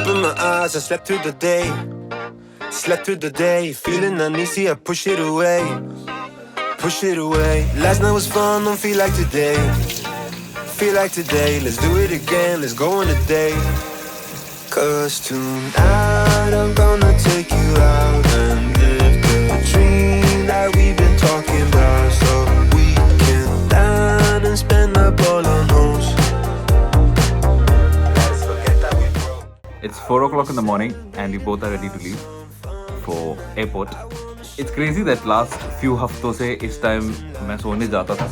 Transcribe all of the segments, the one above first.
Open my eyes, I slept through the day. Slept through the day, feeling uneasy, I push it away. Push it away. Last night was fun, don't feel like today. Feel like today, let's do it again, let's go on a date. Cause tonight I'm gonna take you out and live the dream that we've been talking about. So we can dine and spend up all our notes. Let's forget that we broke. It's 4 o'clock in the morning and we both are ready to leave for airport. It's crazy that last few हफ्तों से इस time मैं सोने जाता था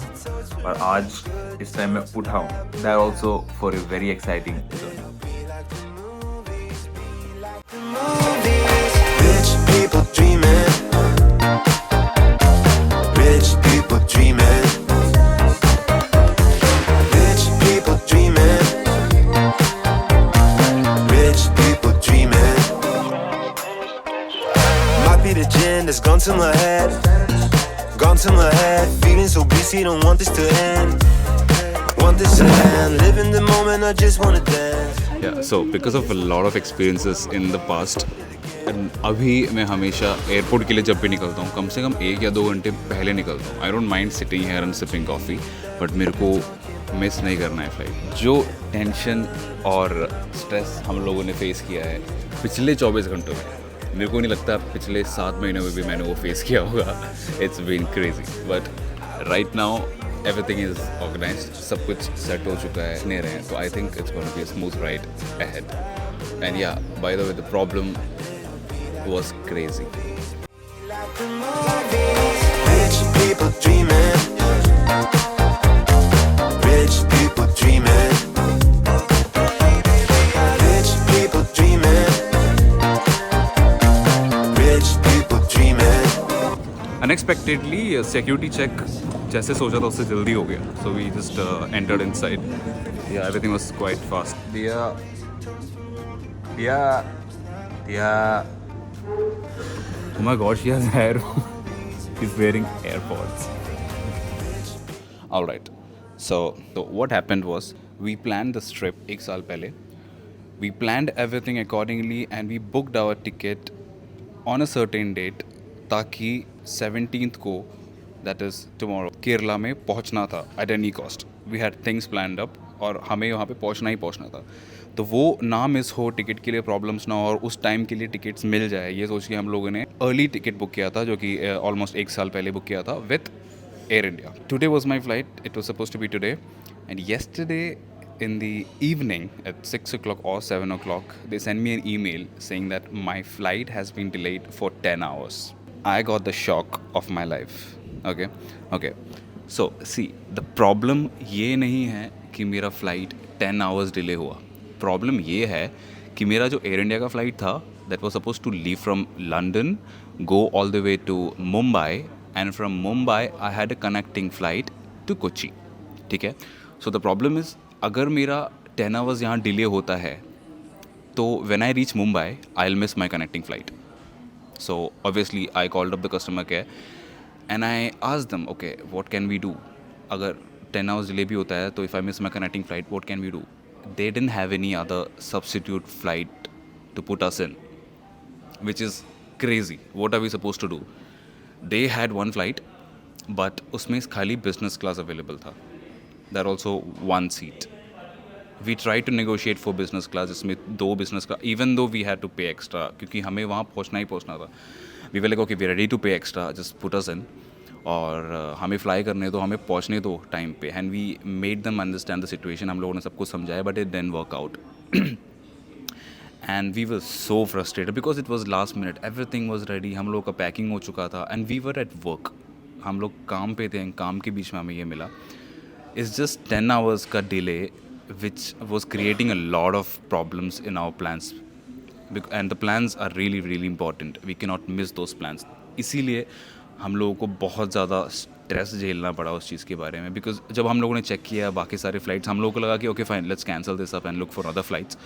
और आज इस time मैं उठा हूँ. That also for a very exciting journey. Rich people dreaming. Rich people dreaming. Rich people dreaming. Rich people dreaming. Might be the gin that's gone to my head. Gone to my head. Feeling so busy, don't want this to end. Want this to end. Live in the moment, I just wanna dance. Yeah, so because of a lot of experiences in the past, अभी मैं हमेशा airport के लिए जब भी निकलता हूँ कम से कम 1 या 2 घंटे पहले निकलता हूँ. I don't mind sitting here and sipping coffee, but मेरे को मिस नहीं करना है फ्लाइट. जो टेंशन और स्ट्रेस हम लोगों ने फेस किया है पिछले 24 घंटों में, मेरे को नहीं लगता पिछले 7 महीनों में भी मैंने वो फेस किया होगा. It's been crazy, but right now everything is organized, सब कुछ सेट हो चुका है, नहीं रहे हैं, तो I think it's gonna be a smooth ride ahead. And yeah, by the way, the problem was crazy. Rich people dreaming. Rich people dreaming. Rich people dreaming. Rich people dreaming. Unexpectedly, security check जैसे सोचा था उससे जल्दी हो गया. So we just entered inside. Yeah, everything was quite fast. Yeah. Oh my gosh, he has hair. He's wearing AirPods. All right. So what happened was we planned this trip 1 साल पहले. We planned everything accordingly and we booked our ticket on a certain date ताकि 17th को, that is tomorrow, Kerala में पहुंचना था at any cost. We had things planned up और हमें वहाँ पे पहुंचना ही पहुंचना था. तो वो ना मिस हो, टिकट के लिए प्रॉब्लम्स ना हो और उस टाइम के लिए टिकट्स मिल जाए, ये सोच के हम लोगों ने अर्ली टिकट बुक किया था, जो कि ऑलमोस्ट 1 साल पहले बुक किया था with air India. Today was my flight. It was suppose to be today and yesterday in the evening at 6 o'clock or 7 o'clock they sent me an email saying that my flight has been delayed for 10 hours. I got the shock of my life. Okay. So see, the problem ये नहीं है कि मेरा flight 10 hours delay हुआ. Problem ये है कि मेरा जो एयर इंडिया का फ़्लाइट था that was suppose to leave from London, go all the way to Mumbai and from Mumbai I had a connecting flight to Kochi. ठीक है. सो द प्रॉब्लम इज़, अगर मेरा 10 आवर्स यहाँ डिले होता है तो when I reach Mumbai I will miss my connecting flight. So obviously I called up the customer care and I asked them, okay, what can we do? अगर 10 hours delay भी होता है तो if I miss my connecting flight, what can we do? They didn't have any other substitute flight to put us in, which is crazy. What are we supposed to do? They had one flight, but उसमें खाली business class available था. That also one seat. We tried to negotiate for business class, जिसमें 2 business class, even though we had to pay extra, क्योंकि हमें वहाँ पहुँचना था. We were like, okay, we're ready to pay extra, just put us in. और हमें fly करने दो, हमें पहुँचने दो टाइम पे. And we made them understand the situation. हम लोगों ने सबको समझाया, but it then work out. And we were so frustrated because it was last minute. Everything was ready, हम लोग का पैकिंग हो चुका था and we were at work. हम लोग काम पे थे, काम के बीच में हमें ये मिला. इट्स जस्ट 10 आवर्स का delay which was creating a lot of problems in our plans. And the plans are really really important. We cannot miss those plans. इसीलिए हम लोगों को बहुत ज़्यादा स्ट्रेस झेलना पड़ा उस चीज़ के बारे में. बिकॉज जब हम लोगों ने चेक किया बाकी सारे फ्लाइट्स, हम लोगों को लगा कि okay fine, let's cancel this up and look for other flights.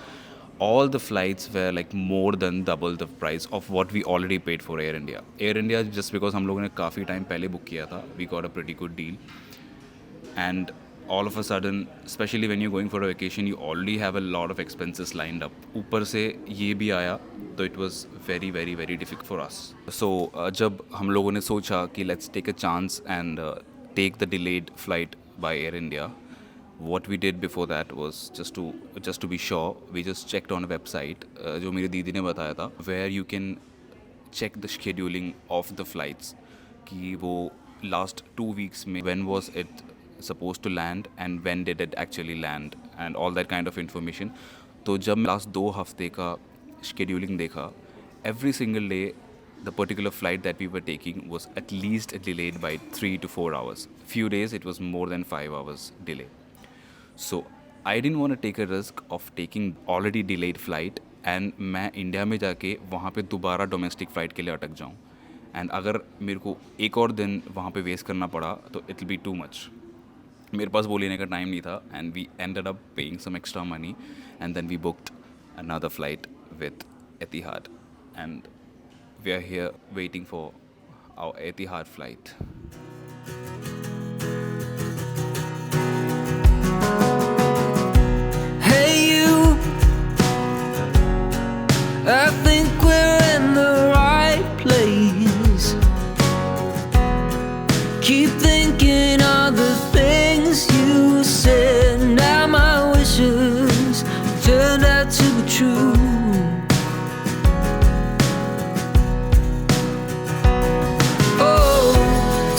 All the flights were like more than double the price of what we already paid for Air India. Air India just because हम लोगों ने काफ़ी time पहले book किया था, we got a pretty good deal. And all of a sudden, especially when you're going for a vacation, you already have a lot of expenses lined up. ऊपर से ये भी आया, तो it was very very very difficult for us. So जब हम लोगों ने सोचा कि let's take a chance and take the delayed flight by Air India, what we did before that was just to be sure, we just checked on a website जो मेरी दीदी ने बताया था, where you can check the scheduling of the flights कि वो last 2 weeks में when was it supposed to land and when did it actually land and all that kind of information. तो जब लास्ट 2 हफ्ते का scheduling देखा, every single day the particular flight that we were taking was at least delayed by 3 to 4 hours. Few days it was more than 5 hours delay. So I didn't want to take a risk of taking already delayed flight and मैं India में जाके वहाँ पे दोबारा domestic flight के लिए अटक जाऊँ, एंड अगर मेरे को एक और दिन वहाँ पे वेस्ट करना पड़ा तो it will be too much. मेरे पास वो लेने का टाइम नहीं था, and we ended up paying some extra money and then we booked another flight with Etihad, and we are here waiting for our Etihad flight. I think we're in the right place. Keep thinking of the things you said. Now my wishes turned out to be true. Oh,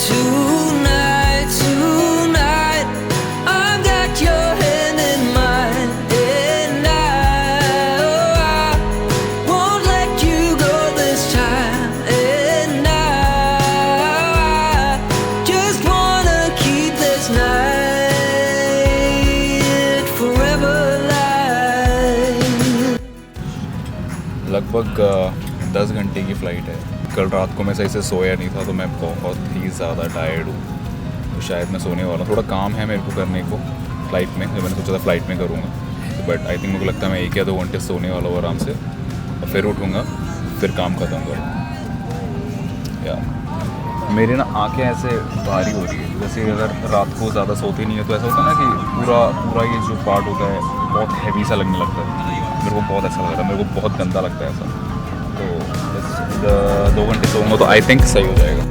tonight, tonight, I've got your hand in mine, and I won't let you go this time. And I just wanna keep this night forever alive. लगभग 10 घंटे की flight है. कल रात को मैं सही से सोया नहीं था, तो मैं बहुत ही ज़्यादा टायर्ड हूँ. तो शायद मैं सोने वाला, थोड़ा काम है मेरे को करने को फ़्लाइट में, जो मैंने सोचा था फ़्लाइट में करूँगा. बट आई थिंक मेरे को लगता है मैं 1 या 2 घंटे सोने वाला हूँ आराम से, और फिर उठूँगा, फिर काम ख़त्म करूँगा. या मेरी ना आँखें ऐसे भारी हो रही है, जैसे अगर रात को ज़्यादा सोती नहीं है तो ऐसा होता है ना कि पूरा ये जो पार्ट होता है बहुत हैवी सा लगने लगता है. मेरे को बहुत अच्छा लग रहा है, मेरे को बहुत गंदा लगता है ऐसा. तो बस 2 घंटे सोऊंगा तो आई थिंक सही हो जाएगा.